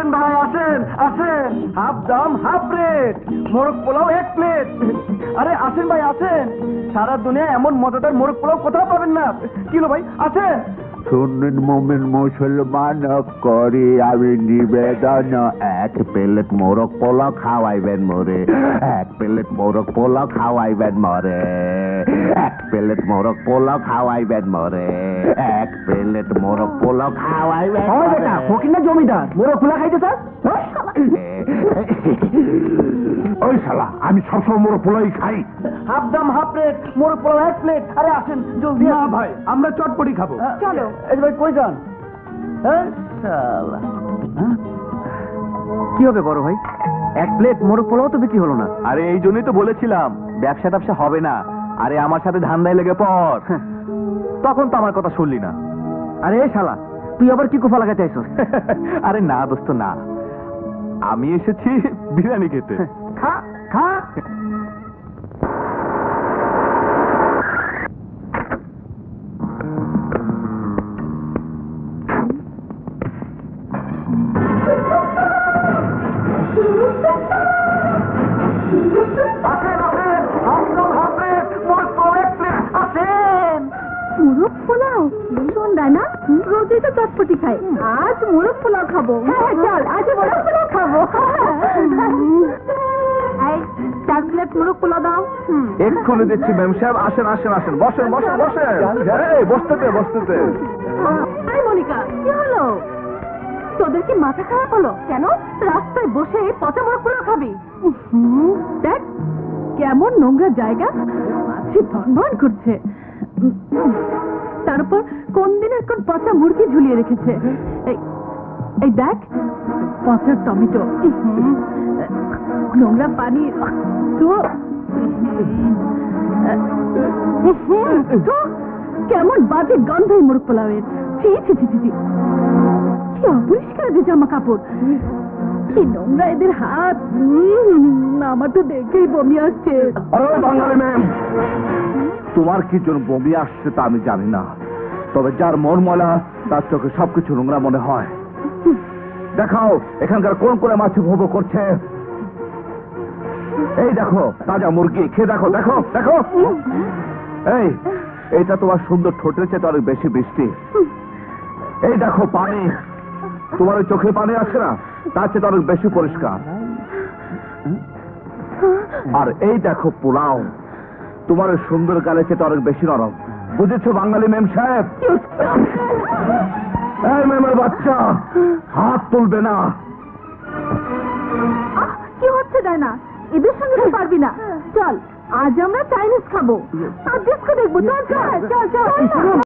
আসেন ভাই, আসেন আসেন, হাফ দাম হাফ রেট, মোরগ পোলাও 1 প্লেট। আরে আসেন ভাই আসেন, সারা দুনিয়ায় এমন মজাদার মোরগ পোলাও কোথাও পাবেন না। কিলো ভাই আসেন। শুনুন মোমেন মুসলমান করি আমি নিবেদন, 1 প্লেট মোরগ পোলাও খাওয়াইবেন মোরে, 1 প্লেট মোরগ পোলাও খাওয়াইবেন মরে, 1 প্লেট মোরগ পোলাও খাওয়াইবেন মরে, 1 প্লেট মোরগ পোলাও খাওয়াইবেন। ফকির না জমিদার, মোরগ পোলাও খাইতে স্যার? ওই শালা, আমি সবসময় মোরগ পোলাই খাই। হাফ দাম হাফ রেট, মোরগ পোলাও 1 প্লেট। আরে আসেন জলদি। না ভাই, আমরা চটপটি খাবো। চলো। এই যে ভাই কই যান? শালা কি হবে বড় ভাই, 1 প্লেট মোরগ পোলাও তো বিক্রি হলো না। আরে এই জন্যই তো বলেছিলাম ব্যবসা ট্যাবসা হবে না। আরে আমার সাথে ধান্দায় লেগে পড়। তখন তো আমার কথা শুনলি না। আরে শালা, তুই আবার কি কোফা লাগাতে আইছস? আরে না দোস্ত না, আমি এসেছি বিরিয়ানি খেতে। খা খা। মোরগ পোলাও সন্ধ্যা না, রোজই তো চটপটি খাই, আজ মোরগ পোলাও খাবো। চল আজ মোরগ পোলাও খাবো। এই 4 প্লেট মোরগ পোলাও দাও। এক্ষুনি দিচ্ছি ম্যাম সাহেব। আসেন আসেন আসেন, বসেন বসেন বসেন। এই, বসতে দে বসতে দে। এই মনিকা, কি হলো? তোদের কি মাথা খারাপ হলো? কেন রাস্তায় বসে পচা মোরগ পোলাও খাবি? দেখ কেমন নোংরা জায়গা, মাছি ভন করছে। তারপর কোন দিনের কোন পচা মুরগি ঝুলিয়ে রেখেছে। এই দেখ পচা টমেটো, নোংরা পানি, তো কেমন বাজে গন্ধ এই মোরগ পোলাওয়ের। ছি ছি ছি ছি, কি অপরিষ্কার যে জামা কাপড়, কি নোংরা এদের হাত। আমার তো দেখেই বমি আসছে। আরে বাঙালি ম্যাম, তোমার কি জন্য বমি আসছে তা আমি জানি না, তবে যার মন ময়লা তার চোখে সবকিছু নোংরা মনে হয়। দেখাও এখানকার কোন কোন মাছ উপভোগ করছে। এই দেখো তাজা মুরগি, খেয়ে দেখো দেখো দেখো। এই, এইটা তোমার সুন্দর ঠোঁটের চেয়ে অনেক বেশি বৃষ্টি। এই দেখো পানি, তোমার ওই চোখে পানি আছে না, তার চেয়ে অনেক বেশি পরিষ্কার। আর এই দেখো পোলাও, তোমার ওই সুন্দর গালে চেয়ে অনেক বেশি নরম। বুঝেছো বাঙালি মেম সাহেব? এই মেমের বাচ্চা, হাত তুলবে না। কি হচ্ছে ডায়না, এদের সঙ্গে তো পারবি না। চল আজ আমরা চাইনিজ খাবো আর ডিস্কো দেখবো। চল চল চল চল।